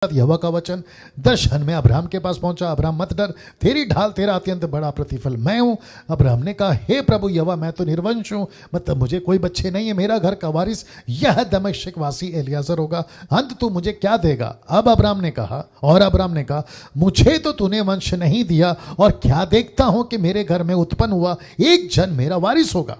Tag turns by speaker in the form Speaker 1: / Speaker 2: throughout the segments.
Speaker 1: यहोवा का वचन दर्शन में अब्राहम के पास पहुंचा। अब्राहम मत डर, तेरी ढाल तेरा अत्यंत बड़ा प्रतिफल मैं हूं। अब्राहम ने कहा, हे प्रभु यहोवा, मैं तो निर्वंश हूं, मतलब मुझे कोई बच्चे नहीं है, मेरा घर का वारिस यह दमिश्क वासी एलियाजर होगा, अंत तू मुझे क्या देगा? अब अब्राहम ने कहा, मुझे तो तूने वंश नहीं दिया, और क्या देखता हूं कि मेरे घर में उत्पन्न हुआ एक जन मेरा वारिस होगा।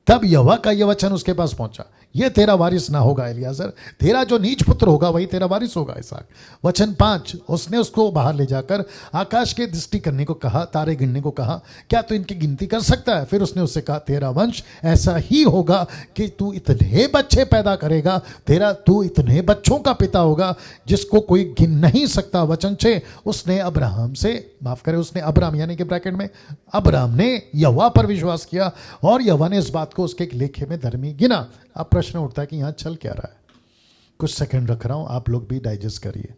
Speaker 1: तब यहोवा का यह वचन उसके पास पहुंचा, ये तेरा वारिस ना होगा एलियाजर, तेरा जो नीच पुत्र होगा वही तेरा वारिस होगा इसहाक। वचन 5, उसने उसको बाहर ले जाकर आकाश के दृष्टि करने को कहा, तारे गिनने को कहा, क्या तू इनकी गिनती कर सकता है? फिर उसने उससे कहा, तेरा वंश ऐसा ही होगा कि तू इतने बच्चे पैदा करेगा, तू इतने बच्चों का पिता होगा जिसको कोई गिन नहीं सकता। वचन 6, उसने अब्राहम यानी कि ब्रैकेट में अब्राहम ने यहोवा पर विश्वास किया, और यहोवा ने इस बात को उसके लेखे में धर्मी गिना। अब प्रश्न उठता है कि यहां चल क्या रहा है? कुछ सेकंड रख रहा हूं, आप लोग भी डाइजेस्ट करिए।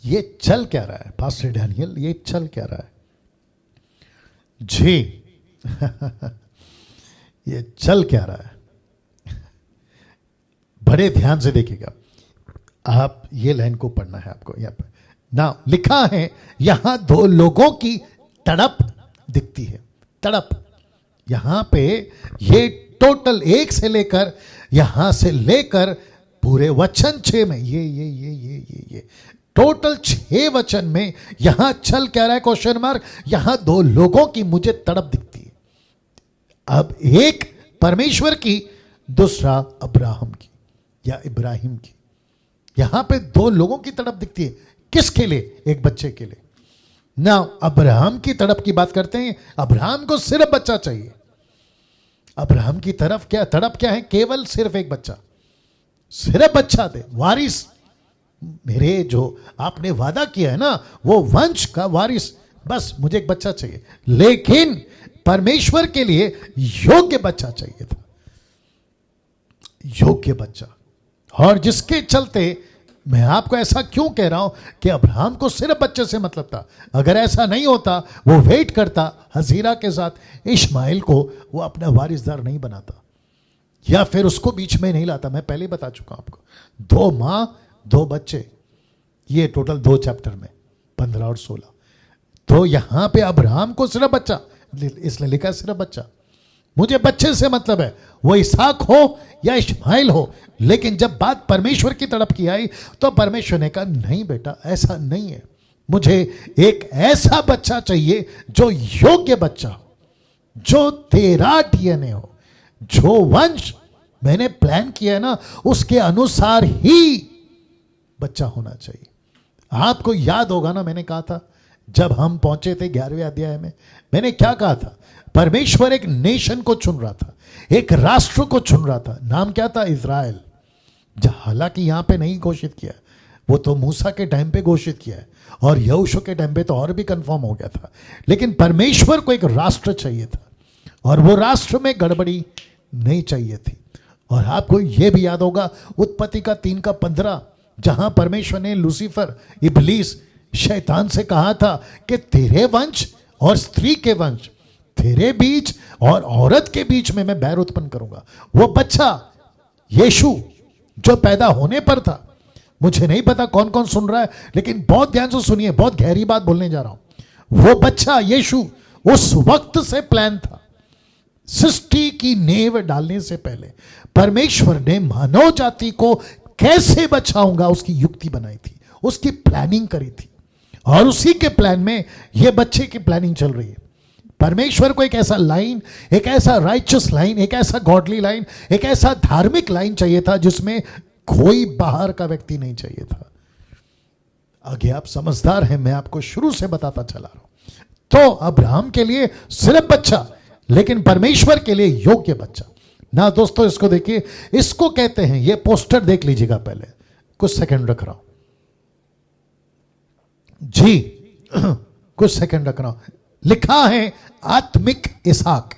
Speaker 1: ये चल क्या रहा है पास्टर डैनियल, ये चल क्या रहा है जी? ये चल क्या रहा है? बड़े ध्यान से देखिएगा, आप ये लाइन को पढ़ना है आपको। यहां पर ना लिखा है, यहां दो लोगों की तड़प दिखती है। तड़प यहां पे ये टोटल 1 से लेकर यहां से लेकर पूरे वचन 6 में ये टोटल 6 वचन में यहां चल क्या रहा है? Question mark. यहां दो लोगों की मुझे तड़प दिखती है। अब एक परमेश्वर की, दूसरा अब्राहम की या इब्राहिम की। यहां पे 2 लोगों की तड़प दिखती है। किसके लिए? एक बच्चे के लिए ना। अब्राहम की तड़प की बात करते हैं, अब्राहम को सिर्फ बच्चा चाहिए। अब्राहम की तड़प क्या है? केवल सिर्फ एक बच्चा, सिर्फ बच्चा दे, वारिस। मेरे जो आपने वादा किया है ना, वो वंश का वारिस, बस मुझे एक बच्चा चाहिए। लेकिन परमेश्वर के लिए योग्य बच्चा चाहिए था, योग्य बच्चा। और जिसके चलते मैं आपको ऐसा क्यों कह रहा हूं कि अब्राहम को सिर्फ बच्चे से मतलब था। अगर ऐसा नहीं होता, वो वेट करता हजीरा के साथ इश्माइल को, वो अपना वारिसदार नहीं बनाता, या फिर उसको बीच में नहीं लाता। मैं पहले बता चुका हूं आपको, 2 मां 2 बच्चे, ये टोटल 2 चैप्टर में 15 और 16। तो यहां पे अब्राहम को सिर्फ बच्चा, इसलिए लिखा सिर्फ बच्चा। मुझे बच्चे से मतलब है, वो इसहाक हो या इश्माइल हो। लेकिन जब बात परमेश्वर की तरफ की आई, तो परमेश्वर ने कहा, नहीं बेटा, ऐसा नहीं है। मुझे एक ऐसा बच्चा चाहिए जो योग्य बच्चा हो, जो तेरा डीएनए हो, जो वंश मैंने प्लान किया है ना, उसके अनुसार ही बच्चा होना चाहिए। आपको याद होगा ना, मैंने कहा था जब हम पहुंचे थे 11वें अध्याय में, मैंने क्या कहा था? परमेश्वर एक नेशन को चुन रहा था, एक राष्ट्र को चुन रहा था। नाम क्या था? इज़राइल। हालांकि यहां पे नहीं घोषित किया, वो तो मूसा के टाइम पे घोषित किया है, और यहोशू के टाइम पे तो और भी कंफर्म हो गया था। लेकिन परमेश्वर को एक राष्ट्र चाहिए था, और वो राष्ट्र में गड़बड़ी नहीं चाहिए थी। और आपको यह भी याद होगा उत्पत्ति का 3 का 15, जहां परमेश्वर ने लूसीफर, इब्लीस, शैतान से कहा था कि तेरे वंश और स्त्री के वंश, तेरे बीच और औरत के बीच में मैं बैर उत्पन्न करूंगा। वो बच्चा यीशु जो पैदा होने पर था, मुझे नहीं पता कौन कौन सुन रहा है, लेकिन बहुत ध्यान से सुनिए, बहुत गहरी बात बोलने जा रहा हूं। वो बच्चा यीशु उस वक्त से प्लान था। सृष्टि की नींव डालने से पहले परमेश्वर ने मानव जाति को कैसे बचाऊंगा उसकी युक्ति बनाई थी, उसकी प्लानिंग करी थी, और उसी के प्लान में यह बच्चे की प्लानिंग चल रही है। परमेश्वर को एक ऐसा लाइन, एक ऐसा राइचस लाइन, एक ऐसा गॉडली लाइन, एक ऐसा धार्मिक लाइन चाहिए था जिसमें कोई बाहर का व्यक्ति नहीं चाहिए था। आगे आप समझदार हैं, मैं आपको शुरू से बताता चला रहा हूं। तो अब्राहम के लिए सिर्फ बच्चा, लेकिन परमेश्वर के लिए योग्य बच्चा ना। दोस्तों इसको देखिए, इसको कहते हैं, ये पोस्टर देख लीजिएगा पहले, कुछ सेकंड रख रहा हूं जी, कुछ सेकंड रख रहा हूं। लिखा है आत्मिक इसहाक,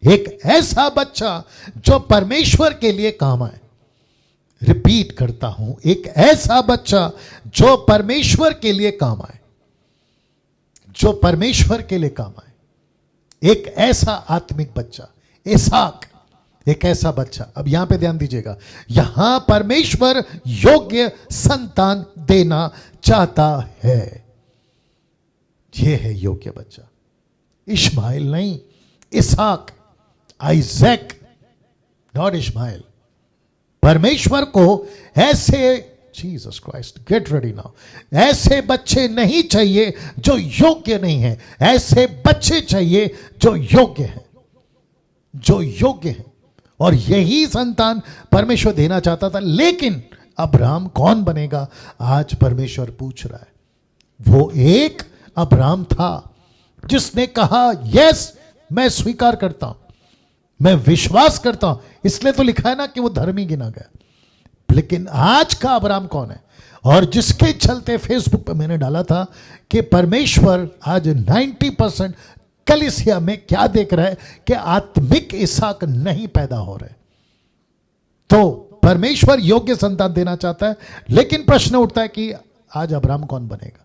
Speaker 1: एक ऐसा बच्चा जो परमेश्वर के लिए काम आए। रिपीट करता हूं, एक ऐसा बच्चा जो परमेश्वर के लिए काम आए, जो परमेश्वर के लिए काम आए। एक ऐसा आत्मिक बच्चा इसहाक, एक ऐसा बच्चा, अब यहां पे ध्यान दीजिएगा, यहां परमेश्वर योग्य संतान देना चाहता है। यह है योग्य बच्चा, इश्माइल नहीं, इसहाक, आइजैक, नॉट इश्माइल। परमेश्वर को ऐसे, Jesus Christ, get ready now, ऐसे बच्चे नहीं चाहिए जो योग्य नहीं है, ऐसे बच्चे चाहिए जो योग्य है, जो योग्य है। और यही संतान परमेश्वर देना चाहता था। लेकिन अब्राहम कौन बनेगा, आज परमेश्वर पूछ रहा है। वो एक अब्राहम था जिसने कहा यस, मैं स्वीकार करता हूं, मैं विश्वास करता हूं, इसलिए तो लिखा है ना कि वो धर्मी गिना गया। लेकिन आज का अब्राहम कौन है, और जिसके चलते फेसबुक पे मैंने डाला था कि परमेश्वर आज 90% कलीसिया में क्या देख रहा है कि आत्मिक इसहाक नहीं पैदा हो रहे। तो परमेश्वर योग्य संतान देना चाहता है, लेकिन प्रश्न उठता है कि आज अब्राहम कौन बनेगा।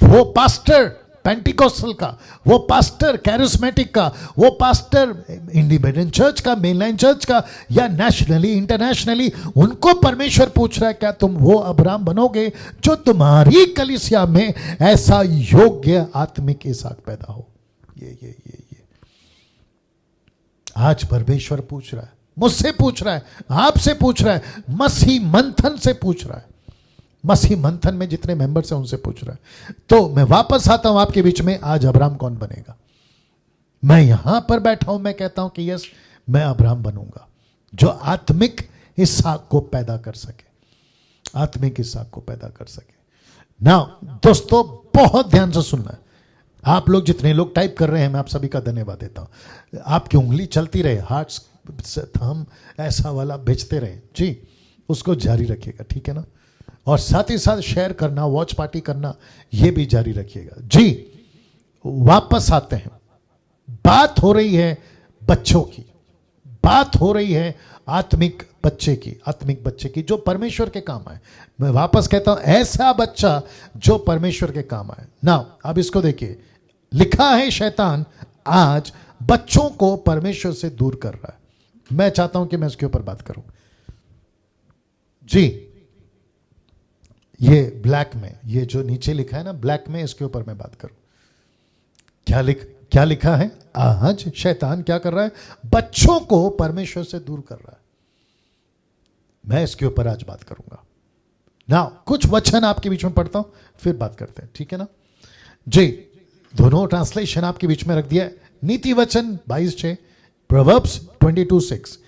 Speaker 1: वो पास्टर पेंटिकोस्टल का, वो पास्टर कैरिस्मेटिक का, वो पास्टर इंडिपेंडेंट चर्च का, मेनलाइन चर्च का, या नेशनली इंटरनेशनली, उनको परमेश्वर पूछ रहा है क्या तुम वो अब्राहम बनोगे जो तुम्हारी कलीसिया में ऐसा योग्य आत्मिक इसहाक पैदा हो। ये आज परमेश्वर पूछ रहा है, मुझसे पूछ रहा है, आपसे पूछ रहा है, मसीह मंथन से पूछ रहा है, मसीह मंथन में जितने मेंबर्स हैं उनसे पूछ रहा है। तो मैं वापस आता हूं आपके बीच में, आज अब्राहम कौन बनेगा। मैं यहां पर बैठा हूं, मैं कहता हूं कि यस, मैं अब्राहम बनूंगा जो आत्मिक इसहाक को पैदा कर सके, आत्मिक इसहाक को पैदा कर सके। ना दोस्तों, बहुत ध्यान से सुनना है। आप लोग जितने लोग टाइप कर रहे हैं, मैं आप सभी का धन्यवाद देता हूं। आपकी उंगली चलती रहे, हार्ट्स थंब ऐसा वाला भेजते रहे जी, उसको जारी रखिएगा, ठीक है ना। और साथ ही साथ शेयर करना, वॉच पार्टी करना, यह भी जारी रखिएगा जी। वापस आते हैं, बात हो रही है बच्चों की, बात हो रही है आत्मिक बच्चे की, आत्मिक बच्चे की जो परमेश्वर के काम आए। मैं वापस कहता हूं, ऐसा बच्चा जो परमेश्वर के काम आए ना। अब इसको देखिए, लिखा है शैतान आज बच्चों को परमेश्वर से दूर कर रहा है। मैं चाहता हूं कि मैं इसके ऊपर बात करूं जी। ये ब्लैक में, ये जो नीचे लिखा है ना ब्लैक में, इसके ऊपर मैं बात करूं। क्या लिखा है, आज शैतान क्या कर रहा है, बच्चों को परमेश्वर से दूर कर रहा है। मैं इसके ऊपर आज बात करूंगा ना। कुछ वचन आपके बीच में पढ़ता हूं, फिर बात करते हैं, ठीक है ना जी। दोनों ट्रांसलेशन आपके बीच में रख दिया है। नीति वचन 22:6, प्रोवर्ब्स 22:6,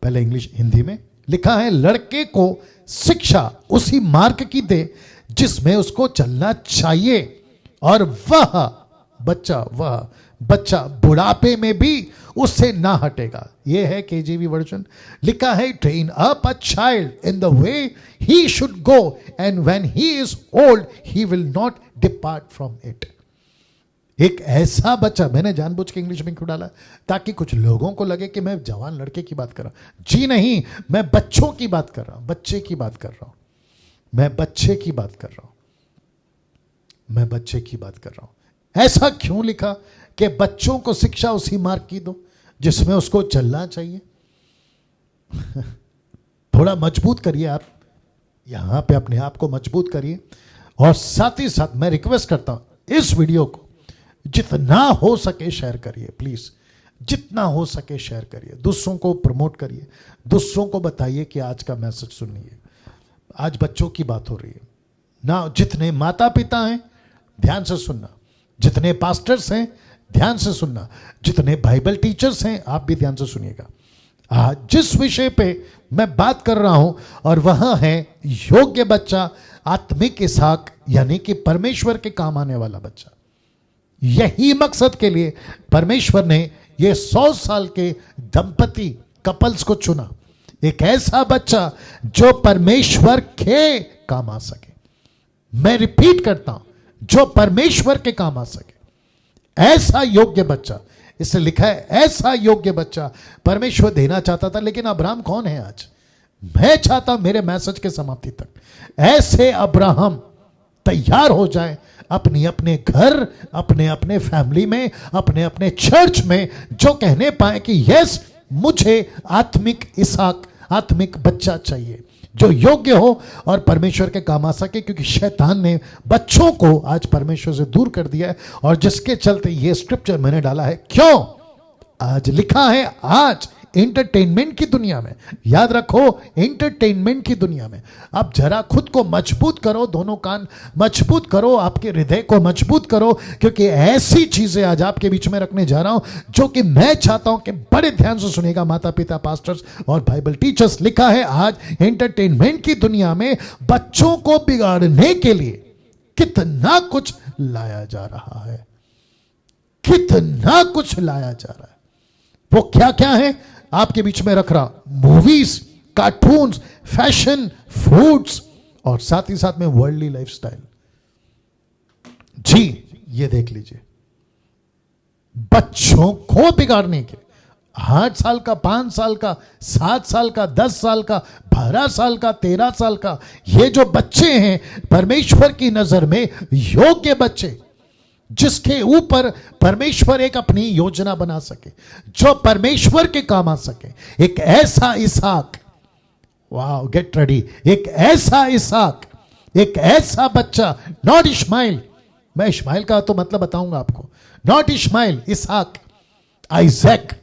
Speaker 1: पहले इंग्लिश, हिंदी में लिखा है, लड़के को शिक्षा उसी मार्ग की दे जिसमें उसको चलना चाहिए, और वह बच्चा बुढ़ापे में भी उससे ना हटेगा। यह है केजीवी वर्जन। लिखा है, train up a child in the way he should go and when he is old he will not depart from it. एक ऐसा बच्चा, मैंने जानबूझ के इंग्लिश में क्यों डाला ताकि कुछ लोगों को लगे कि मैं जवान लड़के की बात कर रहा हूं। जी नहीं, मैं बच्चों की बात कर रहा हूं, बच्चे की बात कर रहा हूं, मैं बच्चे की बात कर रहा हूं, मैं बच्चे की बात कर रहा हूं। ऐसा क्यों लिखा कि बच्चों को शिक्षा उसी मार्ग की दो जिसमें उसको चलना चाहिए। थोड़ा मजबूत करिए आप यहां पे, अपने आप को मजबूत करिए। और साथ ही साथ मैं रिक्वेस्ट करता हूं, इस वीडियो को जितना हो सके शेयर करिए प्लीज, जितना हो सके शेयर करिए, दूसरों को प्रमोट करिए, दूसरों को बताइए कि आज का मैसेज सुनिए। आज बच्चों की बात हो रही है ना। जितने माता पिता हैं ध्यान से सुनना, जितने पास्टर्स हैं ध्यान से सुनना, जितने बाइबल टीचर्स हैं आप भी ध्यान से सुनिएगा। आज जिस विषय पे मैं बात कर रहा हूं, और वह है योग्य बच्चा, आत्मिक इसहाक, यानी कि परमेश्वर के काम आने वाला बच्चा। यही मकसद के लिए परमेश्वर ने ये 100 साल के दंपति कपल्स को चुना, एक ऐसा बच्चा जो परमेश्वर के काम आ सके। मैं रिपीट करता हूं, जो परमेश्वर के काम आ सके, ऐसा योग्य बच्चा। इससे लिखा है, ऐसा योग्य बच्चा परमेश्वर देना चाहता था। लेकिन अब्राहम कौन है आज? मैं चाहता हूं मेरे मैसेज के समाप्ति तक ऐसे अब्राहम तैयार हो जाए अपने अपने घर, अपने अपने फैमिली में, अपने अपने चर्च में, जो कहने पाए कि यस, मुझे आत्मिक इसहाक, आत्मिक बच्चा चाहिए जो योग्य हो और परमेश्वर के काम आ सके, क्योंकि शैतान ने बच्चों को आज परमेश्वर से दूर कर दिया है। और जिसके चलते ये स्क्रिप्चर मैंने डाला है। क्यों? आज लिखा है, आज एंटरटेनमेंट की दुनिया में, याद रखो, एंटरटेनमेंट की दुनिया में अब जरा खुद को मजबूत करो, दोनों कान मजबूत करो, आपके हृदय को मजबूत करो, क्योंकि ऐसी चीजें आज आपके बीच में रखने जा रहा हूं जो कि मैं चाहता हूं कि बड़े ध्यान से सुनेगा माता पिता, पास्टर्स और बाइबल टीचर्स। लिखा है आज एंटरटेनमेंट की दुनिया में बच्चों को बिगाड़ने के लिए कितना कुछ लाया जा रहा है, कितना कुछ लाया जा रहा है। वो क्या क्या है आपके बीच में रख रहा, मूवीज, कार्टून्स, फैशन, फूड्स और साथ ही साथ में वर्ल्डली लाइफस्टाइल। जी ये देख लीजिए, बच्चों को बिगाड़ने के 8 साल का, 5 साल का, 7 साल का, 10 साल का, 12 साल का, 13 साल का, ये जो बच्चे हैं परमेश्वर की नजर में योग्य बच्चे, जिसके ऊपर परमेश्वर एक अपनी योजना बना सके, जो परमेश्वर के काम आ सके, एक ऐसा इसहाक, वाओ गेट रेडी, एक ऐसा इसहाक, एक ऐसा बच्चा, नॉट इश्माइल, मैं इश्माइल का तो मतलब बताऊंगा आपको, नॉट इश्माइल, इसहाक, आइजैक,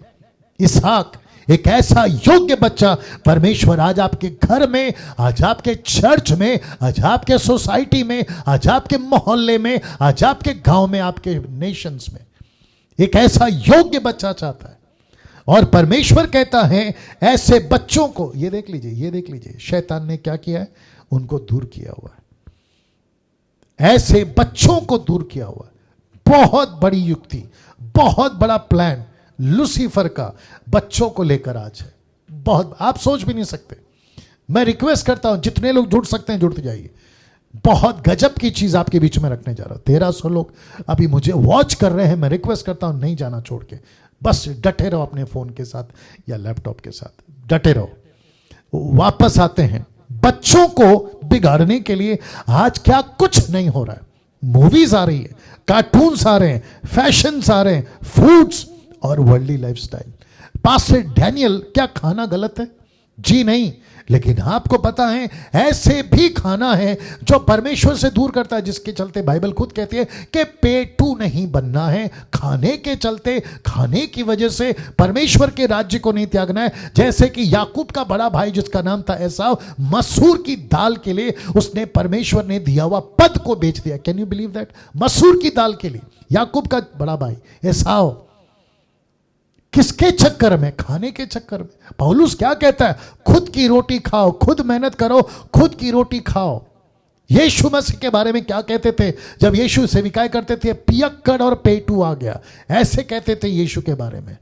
Speaker 1: इसहाक, एक ऐसा योग्य बच्चा परमेश्वर आज आपके घर में, आज आपके चर्च में, आज आपके सोसाइटी में, आज आपके मोहल्ले में, आज आपके गांव में, आपके नेशंस में एक ऐसा योग्य बच्चा चाहता है। और परमेश्वर कहता है ऐसे बच्चों को, ये देख लीजिए, ये देख लीजिए शैतान ने क्या किया है, उनको दूर किया हुआ है, ऐसे बच्चों को दूर किया हुआ है। बहुत बड़ी युक्ति, बहुत बड़ा प्लान लूसीफर का बच्चों को लेकर आज है, बहुत, आप सोच भी नहीं सकते। मैं रिक्वेस्ट करता हूं जितने लोग जुड़ सकते हैं जुड़ते जाइए, बहुत गजब की चीज आपके बीच में रखने जा रहा हूं। 1300 लोग अभी मुझे वॉच कर रहे हैं, मैं रिक्वेस्ट करता हूं नहीं जाना छोड़ के, बस डटे रहो अपने फोन के साथ या लैपटॉप के साथ, डटे रहो। वापस आते हैं, बच्चों को बिगाड़ने के लिए आज क्या कुछ नहीं हो रहा है। मूवीज आ रही है, कार्टून्स आ रहे हैं, फैशंस आ रहे हैं, फूड्स और वर्ल्डली लाइफस्टाइल। पास्टर डैनियल, क्या खाना गलत है? जी नहीं, लेकिन आपको पता है ऐसे भी खाना है जो परमेश्वर से दूर करता है, जिसके चलते बाइबल खुद कहती है कि पेटू नहीं बनना है, खाने के चलते, खाने की वजह से परमेश्वर के राज्य को नहीं त्यागना है। जैसे कि याकूब का बड़ा भाई जिसका नाम था एसाव, मसूर की दाल के लिए उसने परमेश्वर ने दिया हुआ पद को बेच दिया। Can you believe that? मसूर की दाल के लिए याकूब का बड़ा भाई एसाव, किसके चक्कर में? खाने के चक्कर में। पौलुस क्या कहता है? खुद की रोटी खाओ, खुद मेहनत करो, खुद की रोटी खाओ। यीशु मसीह के बारे में क्या कहते थे जब यीशु सेविकाएं करते थे? पियक्कड़ और पेटू आ गया, ऐसे कहते थे यीशु के बारे में।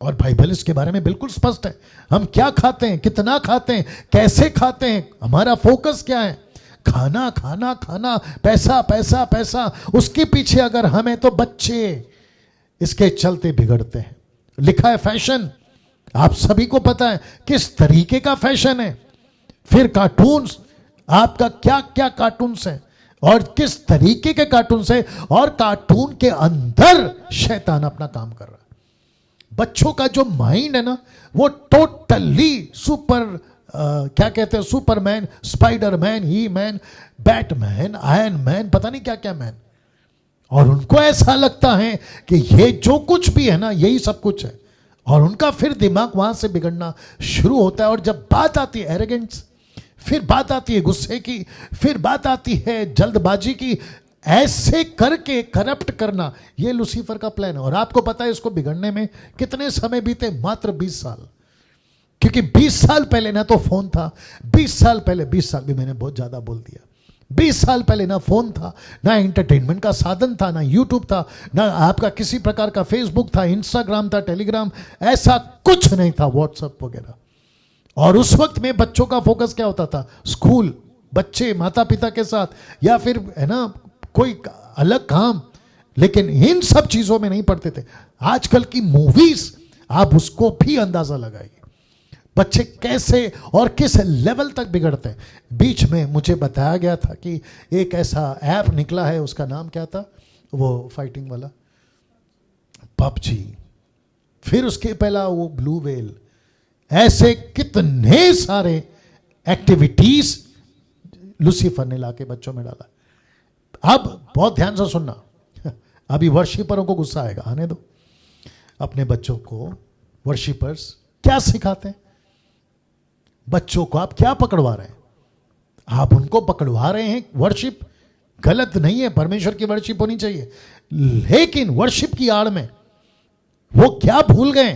Speaker 1: और बाइबल इसके बारे में बिल्कुल स्पष्ट है। हम क्या खाते हैं, कितना खाते हैं, कैसे खाते हैं, हमारा फोकस क्या है? खाना खाना खाना, पैसा पैसा पैसा, उसके पीछे अगर हमें, तो बच्चे इसके चलते बिगड़ते हैं। लिखा है फैशन, आप सभी को पता है किस तरीके का फैशन है। फिर कार्टून्स, आपका क्या क्या कार्टून्स हैं और किस तरीके के कार्टून्स हैं, और कार्टून के अंदर शैतान अपना काम कर रहा है। बच्चों का जो माइंड है ना, वो टोटली सुपर क्या कहते हैं, सुपरमैन, स्पाइडरमैन, ही मैन, बैटमैन, आयरन मैन, पता नहीं क्या क्या मैन। और उनको ऐसा लगता है कि ये जो कुछ भी है ना, यही सब कुछ है। और उनका फिर दिमाग वहां से बिगड़ना शुरू होता है। और जब बात आती है एरोगेंस, फिर बात आती है गुस्से की, फिर बात आती है जल्दबाजी की, ऐसे करके करप्ट करना, ये लूसीफर का प्लान है। और आपको पता है इसको बिगड़ने में कितने समय बीते? मात्र 20 साल। क्योंकि 20 साल पहले ना तो फोन था, 20 साल पहले, 20 साल भी मैंने बहुत ज्यादा बोल दिया, 20 साल पहले ना फोन था, ना एंटरटेनमेंट का साधन था, ना यूट्यूब था, ना आपका किसी प्रकार का फेसबुक था, इंस्टाग्राम था, टेलीग्राम, ऐसा कुछ नहीं था, व्हाट्सएप वगैरह। और उस वक्त में बच्चों का फोकस क्या होता था? स्कूल, बच्चे माता पिता के साथ, या फिर है ना कोई अलग काम, लेकिन इन सब चीजों में नहीं पढ़ते थे। आजकल की मूवीज, आप उसको भी अंदाजा लगाइए बच्चे कैसे और किस लेवल तक बिगड़ते हैं। बीच में मुझे बताया गया था कि एक ऐसा ऐप निकला है, उसका नाम क्या था, वो फाइटिंग वाला, पबजी, फिर उसके पहला वो ब्लू वेल, ऐसे कितने सारे एक्टिविटीज लूसीफर ने लाके बच्चों में डाला। अब बहुत ध्यान से सुनना, अभी वर्शिपरों को गुस्सा आएगा, आने दो। अपने बच्चों को वर्शिपर्स क्या सिखाते हैं? बच्चों को आप क्या पकड़वा रहे हैं? आप उनको पकड़वा रहे हैं वर्शिप, गलत नहीं है, परमेश्वर की वर्शिप होनी चाहिए, लेकिन वर्शिप की आड़ में वो क्या भूल गए?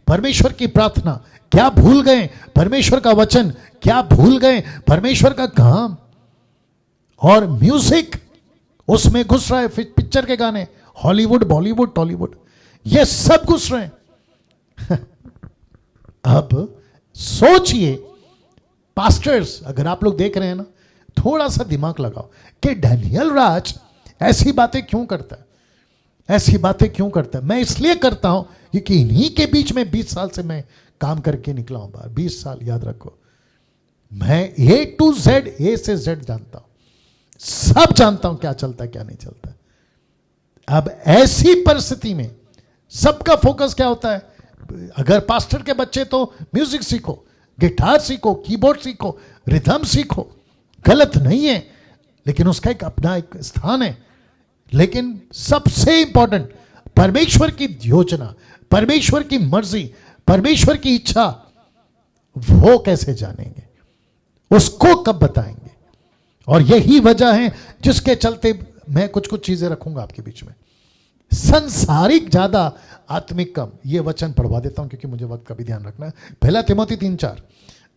Speaker 1: परमेश्वर की प्रार्थना क्या भूल गए? परमेश्वर का वचन क्या भूल गए? परमेश्वर का काम। और म्यूजिक उसमें घुस रहा है, पिक्चर के गाने, हॉलीवुड, बॉलीवुड, टॉलीवुड, ये सब घुस रहे हैं। अब सोचिए, पास्टर्स अगर आप लोग देख रहे हैं ना, थोड़ा सा दिमाग लगाओ कि डैनियल राज ऐसी बातें क्यों करता है, ऐसी बातें क्यों करता है? मैं इसलिए करता हूं क्योंकि इन्हीं के बीच में 20 साल से मैं काम करके निकला हूं बाहर। 20 साल, याद रखो, मैं A to Z, A से Z जानता हूं, सब जानता हूं क्या चलता है क्या नहीं चलता। अब ऐसी परिस्थिति में सबका फोकस क्या होता है? अगर पास्टर के बच्चे तो म्यूजिक सीखो, गिटार सीखो, कीबोर्ड सीखो, रिदम सीखो, गलत नहीं है, लेकिन उसका एक अपना एक स्थान है। लेकिन सबसे इंपॉर्टेंट परमेश्वर की योजना, परमेश्वर की मर्जी, परमेश्वर की इच्छा, वो कैसे जानेंगे? उसको कब बताएंगे? और यही वजह है जिसके चलते मैं कुछ कुछ चीजें रखूंगा आपके बीच में। संसारिक ज्यादा, आत्मिक कम। ये वचन पढ़वा देता हूं क्योंकि मुझे वक्त का भी ध्यान रखना है। पहला तिमोथी 3:4,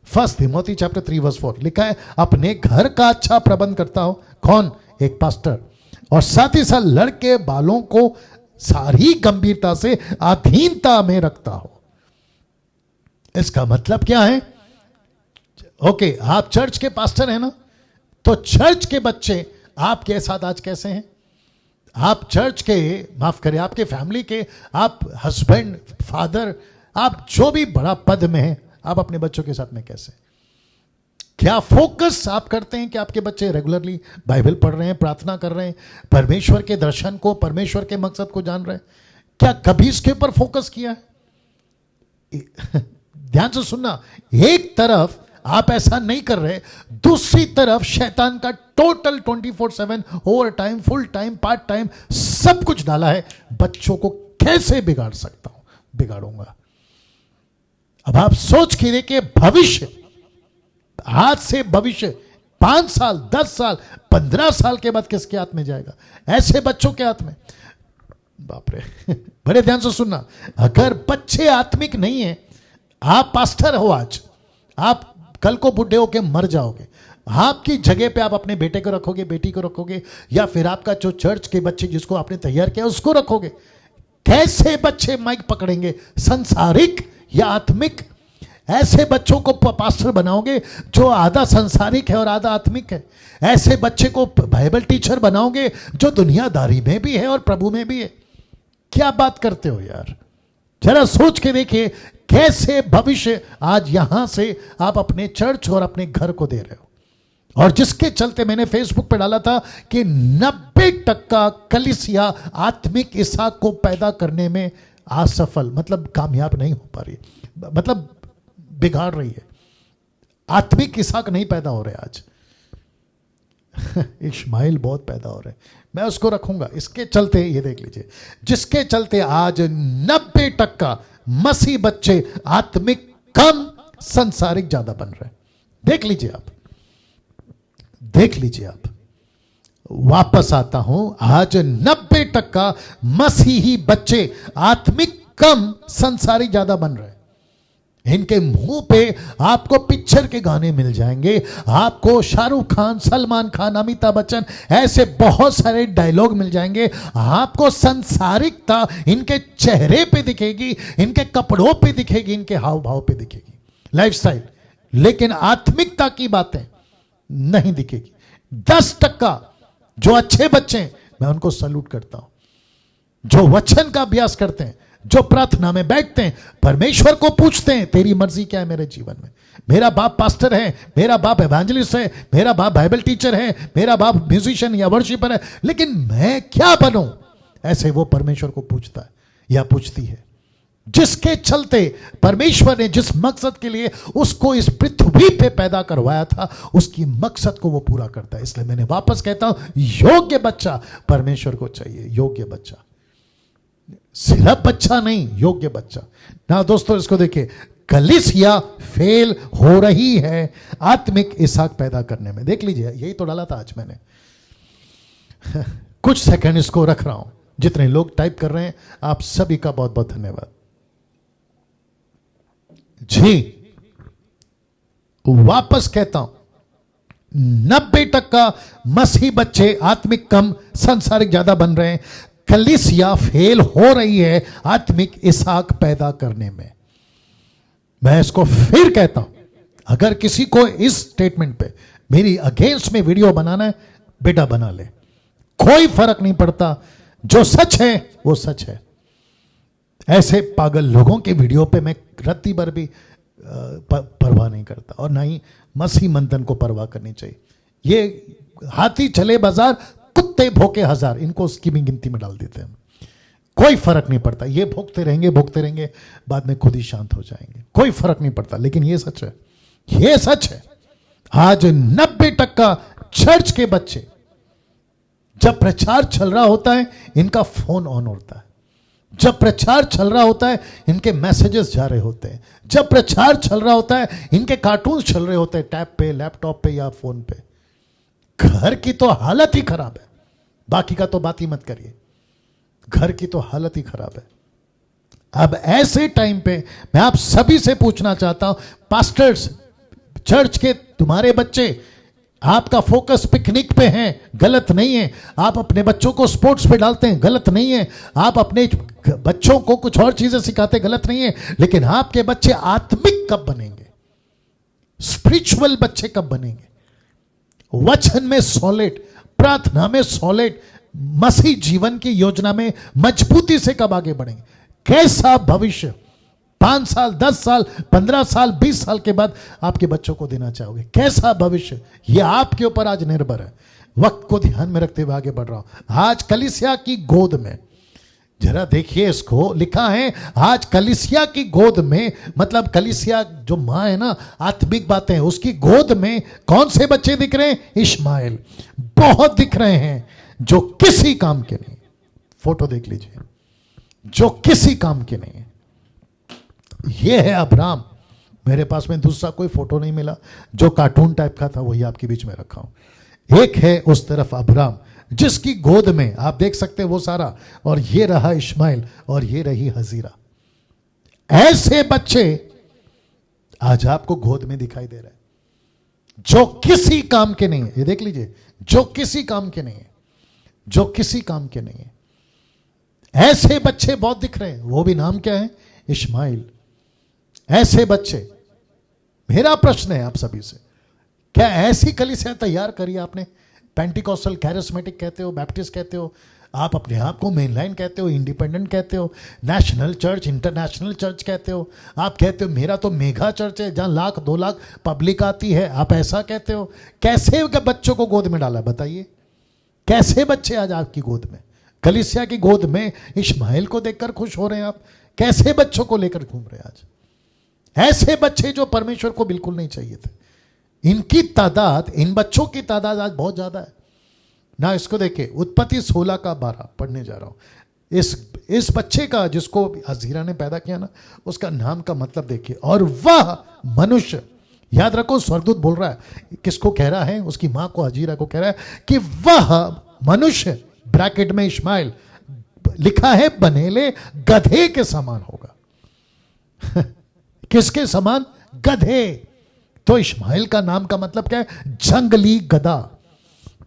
Speaker 1: फर्स्ट तिमोथी चैप्टर 3:4 लिखा है, अपने घर का अच्छा प्रबंध करता हो। कौन? एक पास्टर। और साथ ही साथ लड़के बालों को सारी गंभीरता से अधीनता में रखता हो। इसका मतलब क्या है? ओके, आप चर्च के पास्टर हैं ना, तो चर्च के बच्चे आपके साथ आज कैसे हैं? आप चर्च के, माफ करें, आपके फैमिली के, आप हस्बैंड, फादर, आप जो भी बड़ा पद में हैं, आप अपने बच्चों के साथ में कैसे? क्या फोकस आप करते हैं कि आपके बच्चे रेगुलरली बाइबल पढ़ रहे हैं, प्रार्थना कर रहे हैं, परमेश्वर के दर्शन को, परमेश्वर के मकसद को जान रहे हैं? क्या कभी इसके ऊपर फोकस किया है? ध्यान से सुनना, एक तरफ आप ऐसा नहीं कर रहे, दूसरी तरफ शैतान का total 24/7 over time, full time, part time, सब कुछ डाला है। बच्चों को कैसे बिगाड़ सकता हूं? बिगाड़ूंगा। अब आप सोच के देखिए, भविष्य, आज से भविष्य 5 साल, 10 साल, 15 साल के बाद किसके हाथ में जाएगा? ऐसे बच्चों के हाथ में। बाप रे, बड़े ध्यान से सुनना, अगर बच्चे आत्मिक नहीं है, आप पास्टर हो आज, आप कल को बुढ़े होके मर जाओगे, आपकी जगह पे आप अपने बेटे को रखोगे, बेटी को रखोगे, या फिर आपका जो चर्च के बच्चे जिसको आपने तैयार किया उसको रखोगे। कैसे बच्चे माइक पकड़ेंगे? संसारिक या आत्मिक? ऐसे बच्चों को पास्टर बनाओगे जो आधा संसारिक है और आधा आत्मिक है। ऐसे बच्चे को बाइबल टीचर बनाओगे जो दुनियादारी में भी है और प्रभु में भी है। क्या बात करते हो यार? जरा सोच के देखिए, कैसे भविष्य आज यहां से आप अपने चर्च और अपने घर को दे रहे हो। और जिसके चलते मैंने फेसबुक पे डाला था कि 90% कलीसिया आत्मिक इसहाक को पैदा करने में असफल, मतलब कामयाब नहीं हो पा रही, मतलब बिगाड़ रही है। आत्मिक इसहाक नहीं पैदा हो रहे आज। इश्माइल बहुत पैदा हो रहे हैं, मैं उसको रखूंगा। इसके चलते ये देख लीजिए, जिसके चलते आज 90% मसीह बच्चे आत्मिक कम, संसारिक ज्यादा बन रहे हैं। देख लीजिए आप, देख लीजिए आप। वापस आता हूं, आज 90% मसीही बच्चे आत्मिक कम, संसारिक ज्यादा बन रहे हैं। इनके मुंह पे आपको पिक्चर के गाने मिल जाएंगे, आपको शाहरुख खान, सलमान खान, अमिताभ बच्चन, ऐसे बहुत सारे डायलॉग मिल जाएंगे। आपको संसारिकता इनके चेहरे पे दिखेगी, इनके कपड़ों पे दिखेगी, इनके हाव भाव पे दिखेगी, लाइफस्टाइल, लेकिन आत्मिकता की बातें नहीं दिखेगी। 10% जो अच्छे बच्चे हैं, मैं उनको सैल्यूट करता हूं, जो वचन का अभ्यास करते हैं, जो प्रार्थना में बैठते हैं, परमेश्वर को पूछते हैं तेरी मर्जी क्या है मेरे जीवन में। मेरा बाप पास्टर है, मेरा बाप एवेंजलिस्ट है, मेरा बाप बाइबल टीचर है, मेरा बाप म्यूजिशियन या वर्शिपर है, लेकिन मैं क्या बनूं? ऐसे वो परमेश्वर को पूछता है या पूछती है। जिसके चलते परमेश्वर ने जिस मकसद के लिए उसको इस पृथ्वी पे पैदा करवाया था, उसकी मकसद को वो पूरा करता है। इसलिए मैंने वापस कहता हूं, योग्य बच्चा परमेश्वर को चाहिए। योग्य बच्चा, सिर्फ बच्चा नहीं, योग्य बच्चा ना। दोस्तों इसको देखिए, कलीसिया फेल हो रही है आत्मिक इसहाक पैदा करने में। देख लीजिए, यही तो डाला था आज मैंने। कुछ सेकंड इसको रख रहा हूं। जितने लोग टाइप कर रहे हैं, आप सभी का बहुत बहुत धन्यवाद जी। वापस कहता हूं, 90% मसीह बच्चे आत्मिक कम, सांसारिक ज्यादा बन रहे हैं। कलीसिया फेल हो रही है आत्मिक इसहाक पैदा करने में। मैं इसको फिर कहता हूं, अगर किसी को इस स्टेटमेंट पे मेरी अगेंस्ट में वीडियो बनाना है, बेटा बना ले, कोई फर्क नहीं पड़ता। जो सच है वो सच है। ऐसे पागल लोगों के वीडियो पे मैं रत्ती भर भी परवाह नहीं करता, और ना ही मसीह मंथन को परवाह करनी चाहिए। ये हाथी चले बाजार, कुत्ते भोके हजार, इनको उसकी भी गिनती में डाल देते हैं। कोई फर्क नहीं पड़ता, ये भोगते रहेंगे, बाद में खुद ही शांत हो जाएंगे। कोई फर्क नहीं पड़ता, लेकिन ये सच है, ये सच है। आज 90% चर्च के बच्चे, जब प्रचार चल रहा होता है, इनका फोन ऑन होता है। जब प्रचार चल रहा होता है, इनके मैसेजेस जा रहे होते हैं। जब प्रचार चल रहा होता है, इनके कार्टून चल रहे होते हैं, टैब पे, लैपटॉप पे या फोन पे। घर की तो हालत ही खराब है, बाकी का तो बात ही मत करिए। घर की तो हालत ही खराब है। अब ऐसे टाइम पे मैं आप सभी से पूछना चाहता हूं, पास्टर्स, चर्च के तुम्हारे बच्चे, आपका फोकस पिकनिक पे है, गलत नहीं है। आप अपने बच्चों को स्पोर्ट्स पे डालते हैं, गलत नहीं है। आप अपने बच्चों को कुछ और चीजें सिखाते, गलत नहीं है। लेकिन आपके बच्चे आत्मिक कब बनेंगे? स्पिरिचुअल बच्चे कब बनेंगे? वचन में सॉलिड, प्रार्थना में सॉलिड, मसीह जीवन की योजना में मजबूती से कब आगे बढ़ेंगे? कैसा भविष्य 5 साल, 10 साल, 15 साल, 20 साल के बाद आपके बच्चों को देना चाहोगे? कैसा भविष्य? यह आपके ऊपर आज निर्भर है। वक्त को ध्यान में रखते हुए आगे बढ़ रहा हूं। आज कलीसिया की गोद में, जरा देखिए इसको, लिखा है आज कलीसिया की गोद में, मतलब कलीसिया जो मां है ना, आत्मिक बातें, उसकी गोद में कौन से बच्चे दिख रहे हैं? इश्माएल। बहुत दिख रहे हैं, जो किसी काम के नहीं। फोटो देख लीजिए, जो किसी काम के नहीं है। यह है अब्राहम। मेरे पास में दूसरा कोई फोटो नहीं मिला, जो कार्टून टाइप का था वही आपके बीच में रखा हूं। एक है उस तरफ अब्राहम, जिसकी गोद में आप देख सकते हैं वो सारा, और ये रहा इश्माइल, और ये रही हजीरा। ऐसे बच्चे आज आपको गोद में दिखाई दे रहे हैं, जो किसी काम के नहीं है। ये देख लीजिए, जो किसी काम के नहीं है, जो किसी काम के नहीं है। ऐसे बच्चे बहुत दिख रहे हैं। वो भी नाम क्या है? इश्माइल। ऐसे बच्चे, मेरा प्रश्न है आप सभी से, क्या ऐसी कलीसिया तैयार करी आपने? पेंटिकॉस्टल, कैरिस्मेटिक कहते हो, बैप्टिस्ट कहते हो, आप अपने आप को मेनलाइन कहते हो, इंडिपेंडेंट कहते हो, नेशनल चर्च, इंटरनेशनल चर्च कहते हो, आप कहते हो मेरा तो मेगा चर्च है जहां 1 लाख 2 लाख पब्लिक आती है, आप ऐसा कहते हो। कैसे बच्चों को गोद में डाला बताइए? कैसे बच्चे आज आपकी गोद में, कलीसिया की गोद में इश्माइल को देखकर खुश हो रहे हैं आप? कैसे बच्चों को लेकर घूम रहे हैं आज? ऐसे बच्चे जो परमेश्वर को बिल्कुल नहीं चाहिए थे। इनकी तादाद, इन बच्चों की तादाद आज बहुत ज्यादा है ना। इसको देखिए, उत्पत्ति 16 का 12 पढ़ने जा रहा हूं। इस बच्चे का, जिसको हजीरा ने पैदा किया ना, उसका नाम का मतलब देखिए। और वह मनुष्य, याद रखो स्वर्गदूत बोल रहा है, किसको कह रहा है? उसकी मां को, हजीरा को कह रहा है कि वह मनुष्य, ब्रैकेट में इश्माइल लिखा है, बनेले गधे के समान होगा। किसके समान? गधे। तो इश्माइल का नाम का मतलब क्या है? जंगली गधा।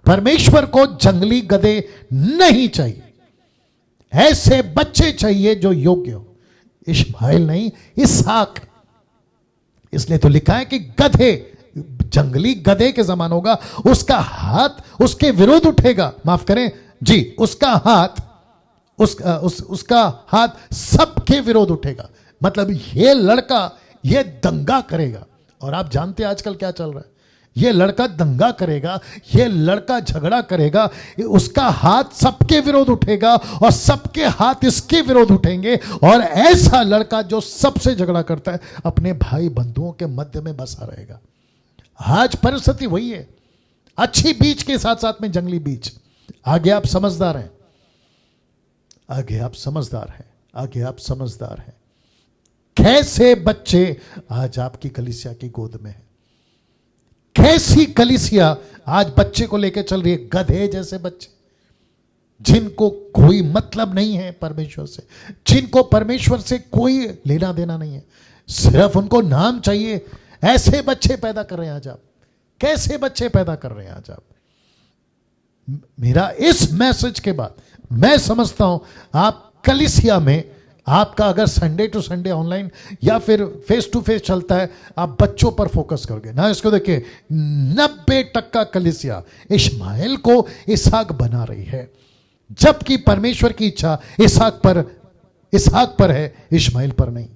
Speaker 1: परमेश्वर को जंगली गधे नहीं चाहिए, ऐसे बच्चे चाहिए जो योग्य हो। इश्माइल नहीं, इसहाक। इसलिए तो लिखा है कि गधे, जंगली गधे के समान होगा। उसका हाथ उसके विरोध उठेगा, माफ करें जी, उसका हाथ उसका हाथ सबके विरोध उठेगा। मतलब ये लड़का ये दंगा करेगा। और आप जानते हैं आजकल क्या चल रहा है? ये लड़का दंगा करेगा, ये लड़का झगड़ा करेगा, उसका हाथ सबके विरोध उठेगा और सबके हाथ इसके विरोध उठेंगे। और ऐसा लड़का जो सबसे झगड़ा करता है अपने भाई बंधुओं के मध्य में बसा रहेगा। आज परिस्थिति वही है, अच्छी बीज के साथ साथ में जंगली बीज। आगे आप समझदार हैं, आगे आप समझदार हैं, आगे आप समझदार हैं। कैसे बच्चे आज आपकी कलीसिया की गोद में है, कैसी कलीसिया आज बच्चे को लेकर चल रही है। गधे जैसे बच्चे जिनको कोई मतलब नहीं है परमेश्वर से, जिनको परमेश्वर से कोई लेना देना नहीं है, सिर्फ उनको नाम चाहिए। ऐसे बच्चे पैदा कर रहे हैं आज आप, कैसे बच्चे पैदा कर रहे हैं आज आप। मेरा इस मैसेज के बाद मैं समझता हूं आप कलीसिया में, आपका अगर संडे टू संडे ऑनलाइन या फिर फेस टू फेस चलता है, आप बच्चों पर फोकस करोगे ना। इसको देखिए, 90% कलीसिया इश्माएल को इसहाक बना रही है, जबकि परमेश्वर की इच्छा इसहाक पर है, इश्माएल पर नहीं।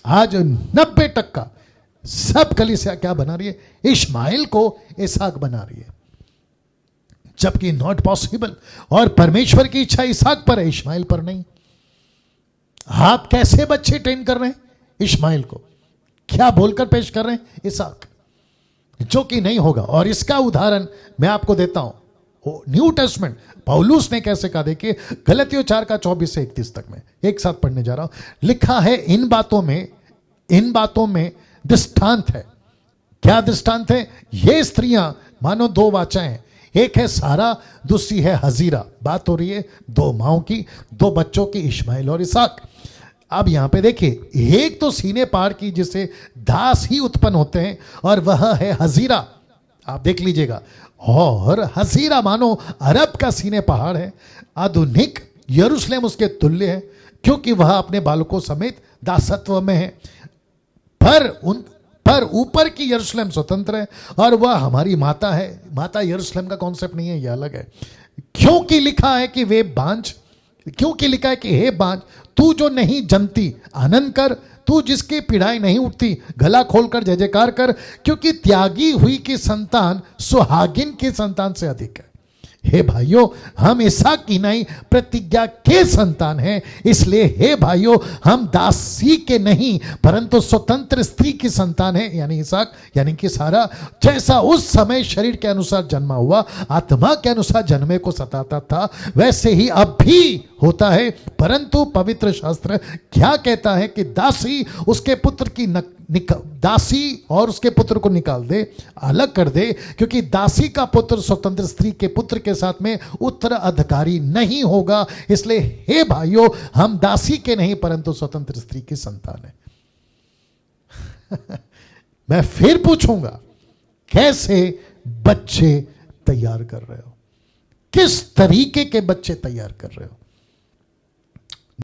Speaker 1: आज 90% सब कलीसिया क्या बना रही है, इश्माएल को इसहाक बना रही है, जबकि नॉट पॉसिबल। और परमेश्वर की इच्छा इसहाक पर है, इश्माएल पर नहीं। आप कैसे बच्चे ट्रेन कर रहे हैं, इश्माएल को क्या बोलकर पेश कर रहे हैं, इसहाक, जो कि नहीं होगा। और इसका उदाहरण मैं आपको देता हूं, न्यू टेस्टमेंट पौलुस ने कैसे कहा। देखिए गलतियों 4:24 से 31 तक में एक साथ पढ़ने जा रहा हूं। लिखा है, इन बातों में दृष्टांत है। क्या दृष्टांत है, ये स्त्रियां मानो दो वाचाएं हैं, एक है सारा, दूसरी है हजीरा। बात हो रही है दो माओं की, दो बच्चों की, इश्माएल और इसहाक। अब यहां पे देखिए, एक तो सीने पार की जिसे दास ही उत्पन्न होते हैं, और वह है हजीरा। आप देख लीजिएगा, और हजीरा मानो अरब का सीने पहाड़ है, आधुनिक यरूशलेम उसके तुल्य है, क्योंकि वह अपने बालकों समेत दासत्व में है। पर ऊपर की यरूशलेम स्वतंत्र है, और वह हमारी माता है। माता यरूशलेम का कॉन्सेप्ट नहीं है, यह अलग है। क्योंकि लिखा है कि हे बांझ, तू जो नहीं जमती आनंद कर, तू जिसकी पीड़ाएं नहीं उठती गला खोलकर जय जयकार कर, क्योंकि त्यागी हुई की संतान सुहागिन की संतान से अधिक है। हे भाइयों, हम इसहाक की नहीं प्रतिज्ञा के संतान हैं, इसलिए हे भाइयों, हम दासी के नहीं परंतु स्वतंत्र स्त्री की संतान हैं, यानी इसहाक, यानी कि सारा। जैसा उस समय शरीर के अनुसार जन्मा हुआ, आत्मा के अनुसार जन्मे को सताता था, वैसे ही अब भी होता है। परंतु पवित्र शास्त्र क्या कहता है कि दासी और उसके पुत्र को निकाल दे, अलग कर दे, क्योंकि दासी का पुत्र स्वतंत्र स्त्री के पुत्र के साथ में उत्तराधिकारी नहीं होगा। इसलिए हे भाइयों, हम दासी के नहीं परंतु स्वतंत्र स्त्री की संतान है। मैं फिर पूछूंगा, कैसे बच्चे तैयार कर रहे हो, किस तरीके के बच्चे तैयार कर रहे हो।